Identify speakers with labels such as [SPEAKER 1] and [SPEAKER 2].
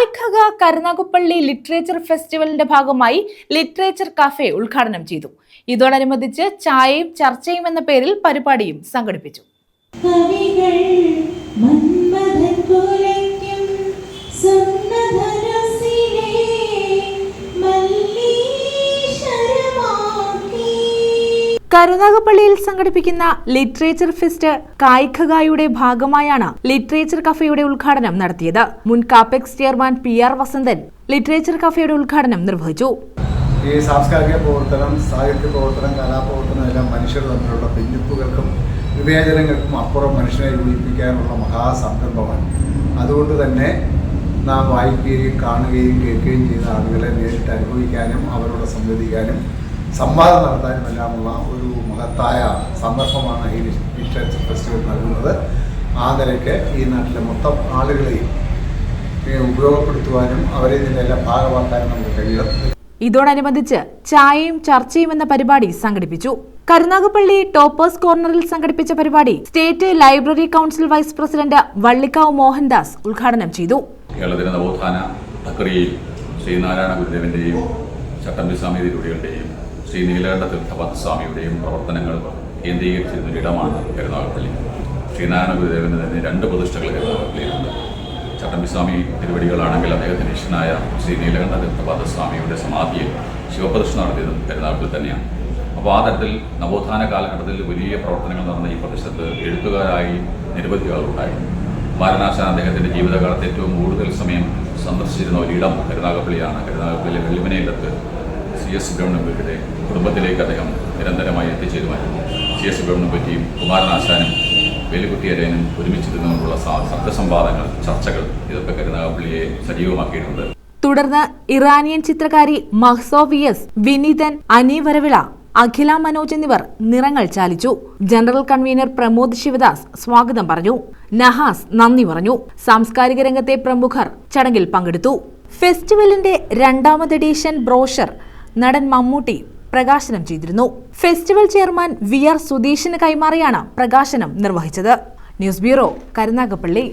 [SPEAKER 1] കായ്ഖഗ Karunagappally literature ഫെസ്റ്റിവലിന്റെ ഭാഗമായി literature cafe ഉദ്ഘാടനം ചെയ്തു. ഇതോടനുബന്ധിച്ച് ചായയും ചർച്ചയും എന്ന പേരിൽ പരിപാടിയും സംഘടിപ്പിച്ചു. കരുനാഗപ്പള്ളിയിൽ സംഘടിപ്പിക്കുന്ന ലിറ്ററേച്ചർ ഫെസ്റ്റ് കായ്ഖഗയുടെ ഭാഗമായാണ് ലിറ്ററേച്ചർ കഫേയുടെ ഉദ്ഘാടനം നടത്തിയത്. മുൻ CAPEX chairman PR Vasanthan literature കഫേയുടെ ഉദ്ഘാടനം നിർവഹിച്ചു.
[SPEAKER 2] ഈ സാംസ്കാരിക പ്രവർത്തനം, സാഹിത്യ പ്രവർത്തനം, കലാപ്രവർത്തനം എല്ലാം മനുഷ്യർ തമ്മിലുള്ള ഭിന്നിപ്പുകൾക്കും വിവേചനങ്ങൾക്കും അപ്പുറം മനുഷ്യനെ യോജിപ്പിക്കാനുള്ള മഹാസംരംഭമാണ്. അതുകൊണ്ട് തന്നെ നാം വായിക്കുകയും കാണുകയും കേൾക്കുകയും ചെയ്യുന്ന ആളുകളെ നേരിട്ട് അനുഭവിക്കാനും അവരോട് സംവദിക്കാനും സംവാദം നടത്താനും എല്ലാമുള്ള ഒരു മഹത്തായ സന്ദർഭമാണ് ഈ ലിറ്ററേച്ചർ ഫെസ്റ്റിവൽ നൽകുന്നത്. ആ നിലയ്ക്ക് ഈ നാട്ടിലെ മൊത്തം ആളുകളെയും ഉപയോഗപ്പെടുത്തുവാനും അവരെ ഇതിനെല്ലാം ഭാഗമാക്കാനും നമുക്ക് കഴിയണം.
[SPEAKER 1] ഇതോടനുബന്ധിച്ച് ചായയും ചർച്ചയും എന്ന പരിപാടി സംഘടിപ്പിച്ചു. കരുനാഗപ്പള്ളി ടോപ്പേഴ്സ് കോർണറിൽ സംഘടിപ്പിച്ച പരിപാടി state library council vice president Vallikkavu Mohandas ഉദ്ഘാടനം ചെയ്തു.
[SPEAKER 3] കേരളത്തിലെ നവോത്ഥാന പ്രക്രിയയിൽ ശ്രീനാരായണ ഗുരുദേവന്റെയും ചട്ടമ്പി സ്വാമി തിരുവടികളുടെയും ശ്രീ നീലകണ്ഠ തീർത്ഥപദസ്വാമിയുടെയും പ്രവർത്തനങ്ങൾ കേന്ദ്രീകരിച്ചിരുന്ന ഇടമാണ് കരുനാഗപ്പള്ളി. ശ്രീനാരായണ ഗുരുദേവന് തന്നെ 2 പ്രതിഷ്ഠകൾ കരുനാഗപ്പള്ളിയിലുണ്ട്. ചട്ടമ്പി സ്വാമി തിരുവടികളാണെങ്കിൽ അദ്ദേഹത്തിന് ഇഷ്ടനായ ശ്രീ നീലകണ്ഠ തീർത്ഥപദസ്വാമിയുടെ സമാധിയിൽ ശിവപ്രതിഷ്ഠ നടത്തിയതും കരുനാഗപ്പള്ളി തന്നെയാണ്. അപ്പോൾ ആ തരത്തിൽ നവോത്ഥാന കാലഘട്ടത്തിൽ വലിയ പ്രവർത്തനങ്ങൾ നടന്ന ഈ പ്രദേശത്ത് എഴുത്തുകാരായി നിരവധി ആളുണ്ടായിരുന്നു. വാരണാശാൻ അദ്ദേഹത്തിൻ്റെ ജീവിതകാലത്ത് ഏറ്റവും കൂടുതൽ സമയം സന്ദർശിച്ചിരുന്ന ഒരിടം കരുനാഗപ്പള്ളിയാണ്. കരുനാഗപ്പള്ളിയിലെ വെള്ളിമനയിലത്ത് CS സുബ്രഹ്മണ്യപുരത്തിൻ്റെ കുടുംബത്തിലേക്ക് അദ്ദേഹം നിരന്തരമായി എത്തിച്ചേരുമായിരുന്നു. CS സുബ്രഹ്മണ്യപുരത്തിയും കുമാരനാശാനും വേലുകുട്ടിയരേനും ഒരുമിച്ചിരുന്നുകൊണ്ടുള്ള സത്യസംവാദങ്ങൾ, ചർച്ചകൾ ഇതൊക്കെ കരുനാഗപ്പള്ളിയെ സജീവമാക്കിയിട്ടുണ്ട്.
[SPEAKER 1] തുടർന്ന് ഇറാനിയൻ ചിത്രകാരി മഹ്സോ VS, വിനീതൻ, അനി വരവിള, അഖില മനോജ് എന്നിവർ നിറങ്ങൾ ചാലിച്ചു. ജനറൽ കൺവീനർ പ്രമോദ് ശിവദാസ് സ്വാഗതം പറഞ്ഞു. നഹാസ് നന്ദി പറഞ്ഞു. സാംസ്കാരിക രംഗത്തെ പ്രമുഖർ ചടങ്ങിൽ പങ്കെടുത്തു. ഫെസ്റ്റിവലിന്റെ 2ാമത് എഡിഷൻ ബ്രോഷർ നടൻ മമ്മൂട്ടി പ്രകാശനം ചെയ്തിരുന്നു. ഫെസ്റ്റിവൽ ചെയർമാൻ VR സുധീഷിന് കൈമാറിയാണ് പ്രകാശനം നിർവഹിച്ചത്. News bureau, Karunagappally.